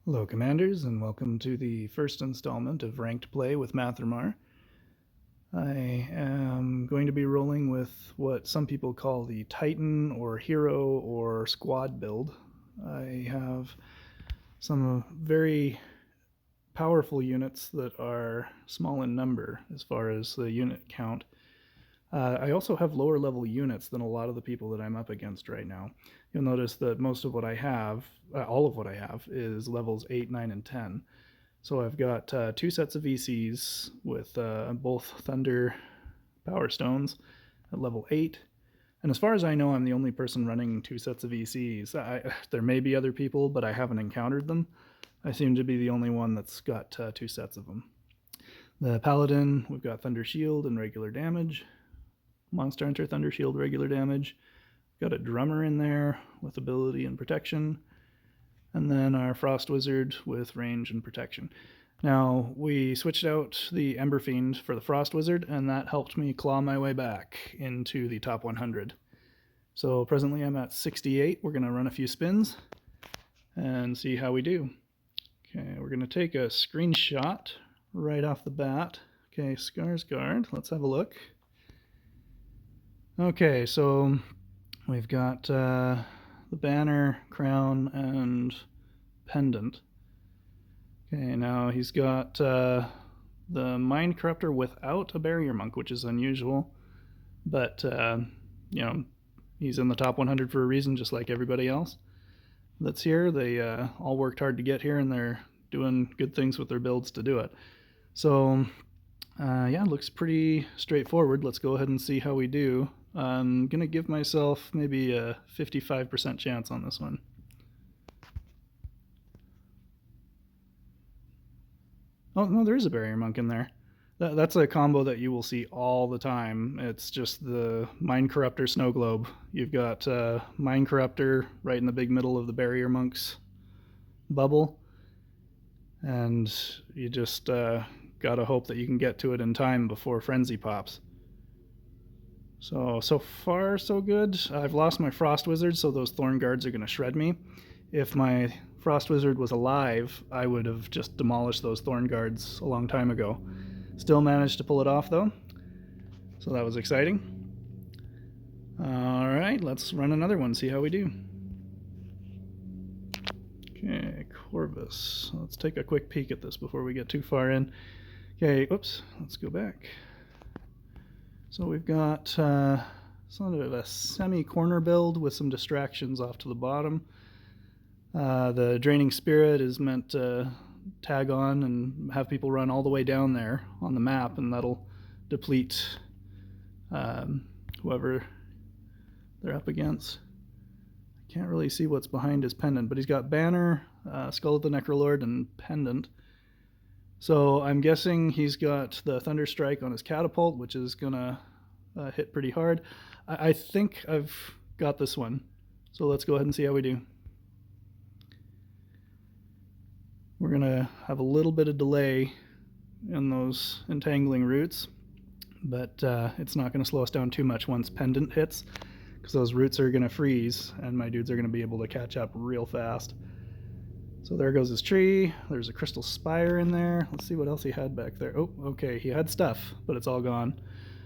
Hello, Commanders, and welcome to the first installment of Ranked Play with Matthremar. I am going to be rolling with what some people call the Titan or Hero or Squad build. I have some very powerful units that are small in number as far as the unit count. I also have lower level units than a lot of the people that I'm up against right now. You'll notice that most of what I have, all of what I have, is levels 8, 9, and 10. So I've got 2 sets of VCs with both Thunder Power Stones at level 8. And as far as I know, I'm the only person running 2 sets of VCs. There may be other people, but I haven't encountered them. I seem to be the only one that's got 2 sets of them. The Paladin, we've got Thunder Shield and regular damage. Monster Hunter, Thunder Shield, regular damage. Got a Drummer in there with ability and protection. And then our Frost Wizard with range and protection. Now, we switched out the Ember Fiend for the Frost Wizard, and that helped me claw my way back into the top 100. So presently I'm at 68. We're going to run a few spins and see how we do. Okay, we're going to take a screenshot right off the bat. Okay, Skarsgard, let's have a look. Okay, so we've got the banner, crown, and pendant. Okay, now he's got the Mind Corruptor without a Barrier Monk, which is unusual. But, you know, he's in the top 100 for a reason, just like everybody else that's here. They all worked hard to get here, and they're doing good things with their builds to do it. So, yeah, it looks pretty straightforward. Let's go ahead and see how we do. I'm going to give myself maybe a 55% chance on this one. Oh, no, there is a Barrier Monk in there. That's a combo that you will see all the time. It's just the Mind Corruptor Snow Globe. You've got Mind Corruptor right in the big middle of the Barrier Monk's bubble. And you just gotta hope that you can get to it in time before Frenzy pops. So far so good. I've lost my Frost Wizard, so those Thorn Guards are going to shred me. If my Frost Wizard was alive, I would have just demolished those Thorn Guards a long time ago. Still managed to pull it off, though. So that was exciting. Alright, let's run another one, see how we do. Okay, Corvus. Let's take a quick peek at this before we get too far in. Okay, oops, let's go back. So we've got sort of a semi-corner build with some distractions off to the bottom. The Draining Spirit is meant to tag on and have people run all the way down there on the map, and that'll deplete whoever they're up against. I can't really see what's behind his pendant, but he's got Banner, Skull of the Necrolord, and Pendant. So I'm guessing he's got the Thunder Strike on his catapult, which is gonna hit pretty hard. I think I've got this one. So let's go ahead and see how we do. We're gonna have a little bit of delay in those entangling roots, but it's not gonna slow us down too much once Pendant hits, because those roots are gonna freeze and my dudes are gonna be able to catch up real fast. So there goes his tree. There's a Crystal Spire in there. Let's see what else he had back there. Oh, okay, he had stuff, but it's all gone.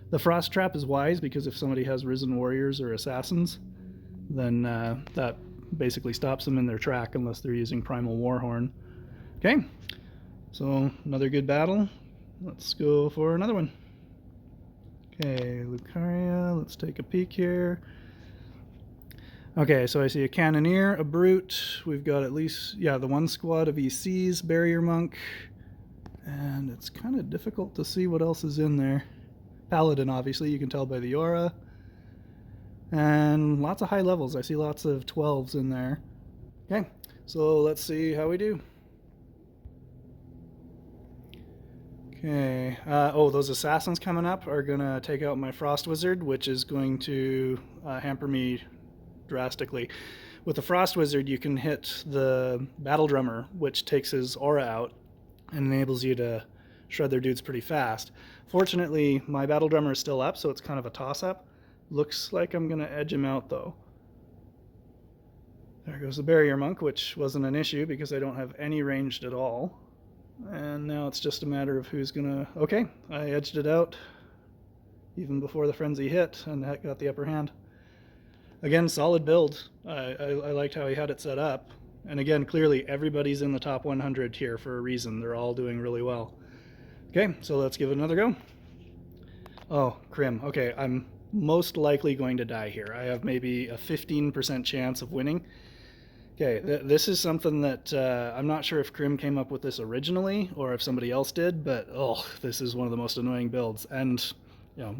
The Frost Trap is wise because if somebody has Risen Warriors or Assassins, then that basically stops them in their track unless they're using Primal Warhorn. Okay, so another good battle. Let's go for another one. Okay, Lucaria, let's take a peek here. Okay, so I see a Cannoneer, a Brute. We've got at least, yeah, the one squad of ECs, Barrier Monk. And it's kind of difficult to see what else is in there. Paladin, obviously, you can tell by the aura. And lots of high levels. I see lots of 12s in there. Okay, so let's see how we do. Okay, oh, those Assassins coming up are going to take out my Frost Wizard, which is going to hamper me drastically. With the Frost Wizard, you can hit the Battle Drummer, which takes his aura out and enables you to shred their dudes pretty fast. Fortunately, my Battle Drummer is still up, so it's kind of a toss-up. Looks like I'm going to edge him out, though. There goes the barrier monk, which wasn't an issue because I don't have any ranged at all. And now it's just a matter of who's gonna... Okay, I edged it out even before the frenzy hit and that got the upper hand. Again, solid build. I liked how he had it set up. And again, clearly everybody's in the top 100 here for a reason. They're all doing really well. Okay, so let's give it another go. Oh, Crim. Okay, I'm most likely going to die here. I have maybe a 15% chance of winning. Okay, this is something that I'm not sure if Crim came up with this originally or if somebody else did, but oh, this is one of the most annoying builds. And, you know,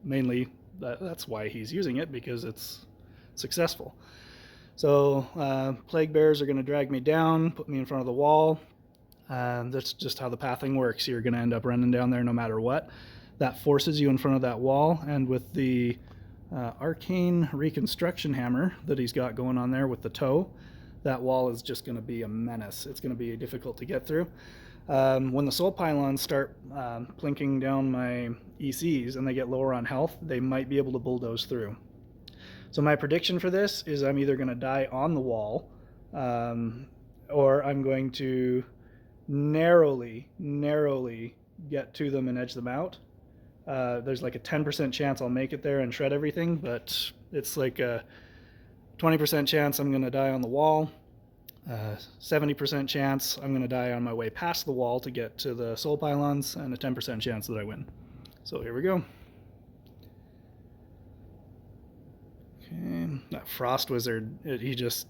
mainly that's why he's using it, because it's successful. So Plague Bears are going to drag me down, put me in front of the wall. That's just how the pathing works. You're going to end up running down there no matter what. That forces you in front of that wall, and with the arcane reconstruction hammer that he's got going on there with the toe, that wall is just going to be a menace. It's going to be difficult to get through. When the soul pylons start plinking down my ECs and they get lower on health, they might be able to bulldoze through. So my prediction for this is I'm either going to die on the wall, or I'm going to narrowly get to them and edge them out. There's like a 10% chance I'll make it there and shred everything, but it's like a 20% chance I'm going to die on the wall, 70% chance I'm going to die on my way past the wall to get to the soul pylons, and a 10% chance that I win. So here we go. Okay, that Frost Wizard, he just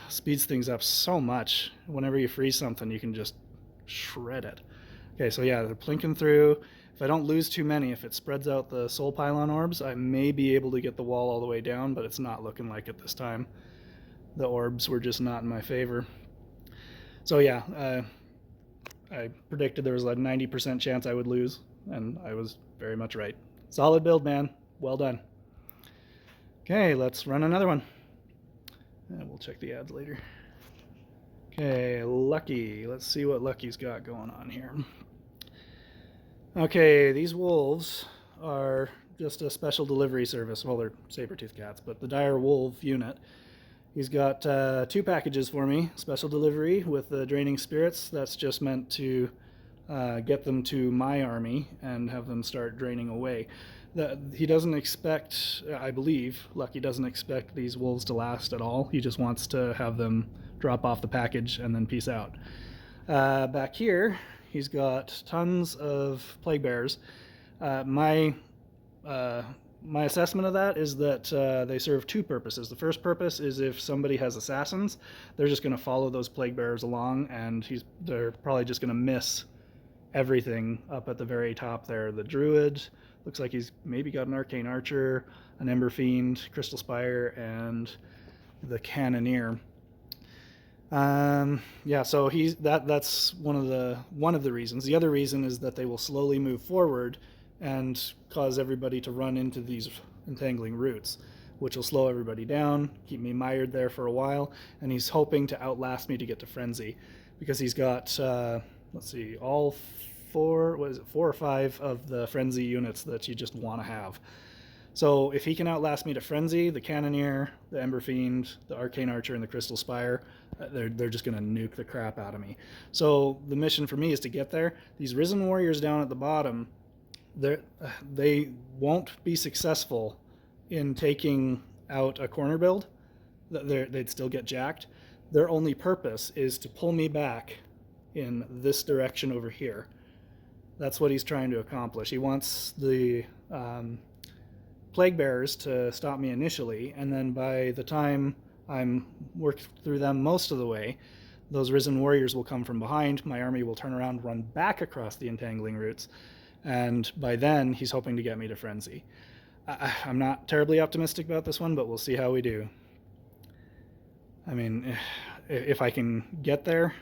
speeds things up so much. Whenever you freeze something, you can just shred it. Okay, so yeah, they're plinking through. If I don't lose too many, if it spreads out the soul pylon orbs, I may be able to get the wall all the way down, but it's not looking like it this time. The orbs were just not in my favor. So yeah, I predicted there was a 90% chance I would lose, and I was very much right. Solid build, man. Well done. Okay, let's run another one. And we'll check the ads later. Okay, Lucky. Let's see what Lucky's got going on here. Okay, these wolves are just a special delivery service. Well, they're saber-toothed cats, but the dire wolf unit. He's got 2 packages for me. Special delivery with the draining spirits. That's just meant to get them to my army and have them start draining away. He doesn't expect, I believe, Lucky doesn't expect these wolves to last at all. He just wants to have them drop off the package and then peace out. Back here, he's got tons of plague bears. My assessment of that is that they serve 2 purposes. The first purpose is if somebody has assassins, they're just going to follow those plague bears along, and they're probably just going to miss everything up at the very top there. The druid looks like he's maybe got an arcane archer, an ember fiend, crystal spire, and the cannoneer. Yeah, so that's one of the reasons. The other reason is that they will slowly move forward and cause everybody to run into these entangling roots, which will slow everybody down, keep me mired there for a while, and he's hoping to outlast me to get to frenzy, because he's got let's see, all 4 or 5 of the frenzy units that you just want to have. So if he can outlast me to frenzy, the cannoneer, the ember fiend, the arcane archer, and the crystal spire, they're just going to nuke the crap out of me. So the mission for me is to get there. These risen warriors down at the bottom, they won't be successful in taking out a corner build. They'd still get jacked. Their only purpose is to pull me back in this direction over here. That's what he's trying to accomplish. He wants the plague bearers to stop me initially, and then by the time I'm worked through them most of the way, those risen warriors will come from behind. My army will turn around, run back across the entangling roots, and by then he's hoping to get me to frenzy. I'm not terribly optimistic about this one, but we'll see how we do. I mean, if I can get there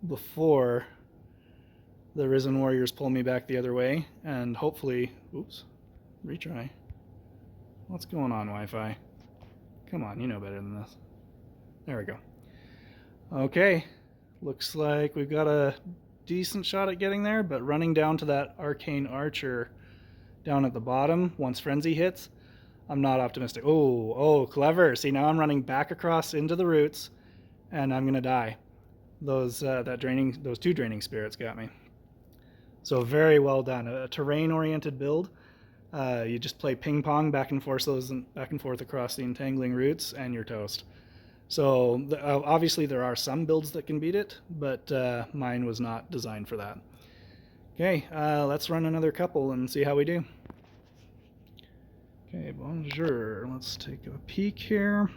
before the risen warriors pull me back the other way, and hopefully, oops, retry. What's going on, Wi-Fi? Come on, you know better than this. There we go. Okay, looks like we've got a decent shot at getting there, but running down to that arcane archer down at the bottom, once frenzy hits, I'm not optimistic. Oh, clever. See, now I'm running back across into the roots, and I'm gonna die. Those two draining spirits got me. So very well done. A terrain-oriented build. You just play ping pong back and forth across the entangling roots, and you're toast. So obviously there are some builds that can beat it, but mine was not designed for that. Okay, let's run another couple and see how we do. Okay, bonjour. Let's take a peek here.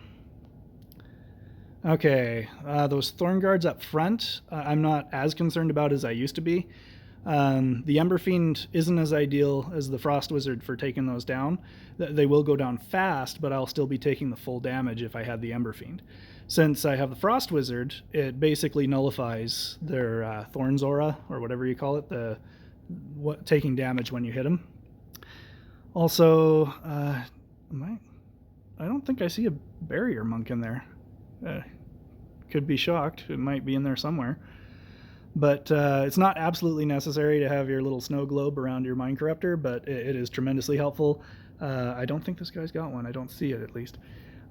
Okay, those thorn guards up front, I'm not as concerned about as I used to be. The Ember Fiend isn't as ideal as the Frost Wizard for taking those down. They will go down fast, but I'll still be taking the full damage if I had the Ember Fiend. Since I have the Frost Wizard, it basically nullifies their Thorns Aura, or whatever you call it, taking damage when you hit them. Also, I don't think I see a Barrier Monk in there. Could be shocked. It might be in there somewhere. But it's not absolutely necessary to have your little snow globe around your Mind Corruptor, but it is tremendously helpful. I don't think this guy's got one. I don't see it, at least.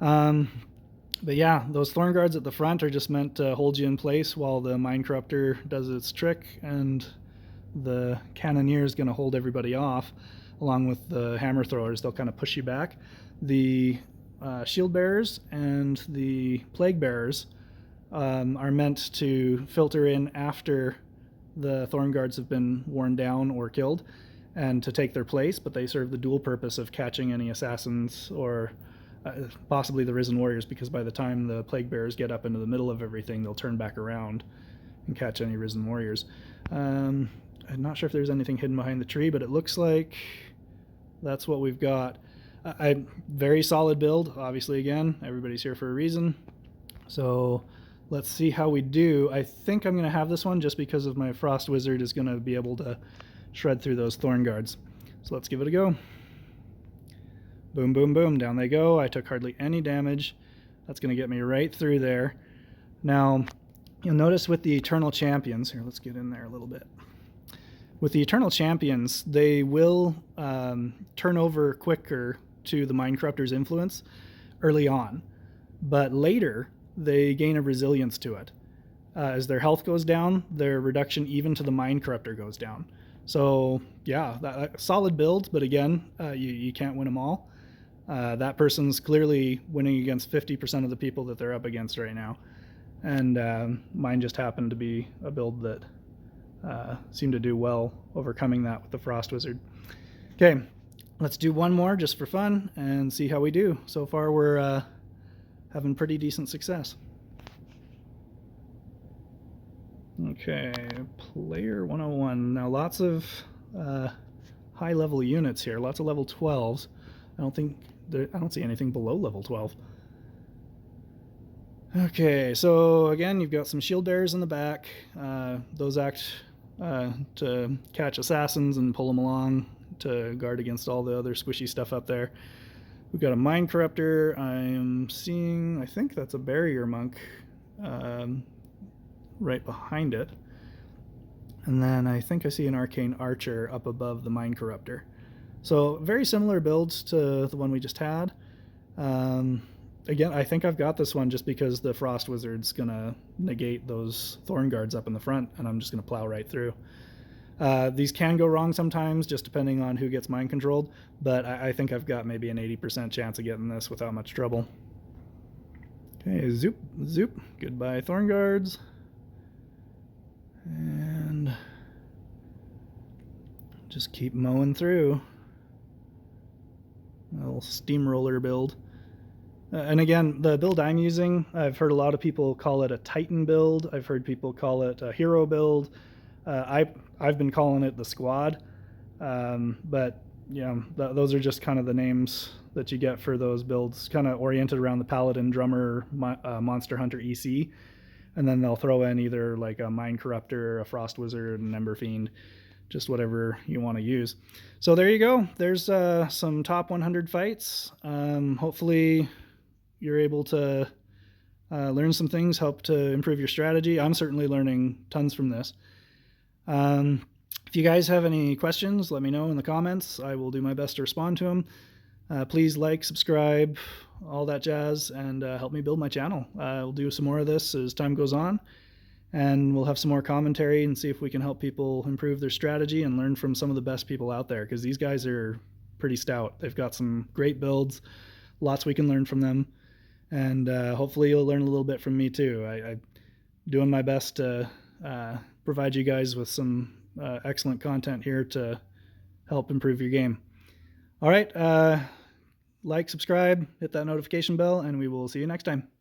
But yeah, those Thorn Guards at the front are just meant to hold you in place while the Mind Corruptor does its trick, and the Cannoneer is going to hold everybody off, along with the Hammer Throwers. They'll kind of push you back. The Shield Bearers and the Plague Bearers are meant to filter in after the Thorn Guards have been worn down or killed, and to take their place, but they serve the dual purpose of catching any assassins or possibly the Risen Warriors, because by the time the Plague Bearers get up into the middle of everything, they'll turn back around and catch any Risen Warriors. I'm not sure if there's anything hidden behind the tree, but it looks like that's what we've got. Very solid build, obviously. Again, everybody's here for a reason. So let's see how we do. I think I'm going to have this one just because of my Frost Wizard is going to be able to shred through those Thorn Guards. So let's give it a go. Boom, boom, boom. Down they go. I took hardly any damage. That's going to get me right through there. Now, you'll notice with the Eternal Champions, here, let's get in there a little bit. With the Eternal Champions, they will turn over quicker to the Mind Corruptor's influence early on, but later they gain a resilience to it. As their health goes down, their reduction even to the Mind Corruptor goes down. So yeah, solid build, but again, you can't win them all. That person's clearly winning against 50% of the people that they're up against right now, and mine just happened to be a build that seemed to do well overcoming that with the Frost Wizard. Okay, let's do one more just for fun and see how we do. So far we're having pretty decent success. Okay, player 101. Now lots of high level units here, lots of level 12s. I don't see anything below level 12. Okay, so again, you've got some shield bearers in the back. Those act to catch assassins and pull them along to guard against all the other squishy stuff up there. We've got a Mind Corruptor. I think that's a Barrier Monk right behind it. And then I think I see an Arcane Archer up above the Mind Corruptor. So very similar builds to the one we just had. Again, I think I've got this one just because the Frost Wizard's going to negate those Thorn Guards up in the front, and I'm just going to plow right through. These can go wrong sometimes, just depending on who gets mind controlled, but I think I've got maybe an 80% chance of getting this without much trouble. Okay, zoop, zoop. Goodbye, Thorn Guards. And just keep mowing through. A little steamroller build. And again, the build I'm using, I've heard a lot of people call it a Titan build. I've heard people call it a hero build. I've been calling it the squad. But you know, those are just kind of the names that you get for those builds, kind of oriented around the Paladin, Drummer, Monster Hunter EC. And then they'll throw in either like a Mind Corruptor, a Frost Wizard, an Ember Fiend, just whatever you want to use. So there you go. There's some top 100 fights. Hopefully you're able to learn some things, help to improve your strategy. I'm certainly learning tons from this. If you guys have any questions, let me know in the comments. I will do my best to respond to them. Please like, subscribe, all that jazz, and help me build my channel. We'll do some more of this as time goes on, and we'll have some more commentary and see if we can help people improve their strategy and learn from some of the best people out there, because these guys are pretty stout. They've got some great builds, lots we can learn from them, and hopefully you'll learn a little bit from me too. I'm doing my best to provide you guys with some excellent content here to help improve your game. All right, like, subscribe, hit that notification bell, and we will see you next time.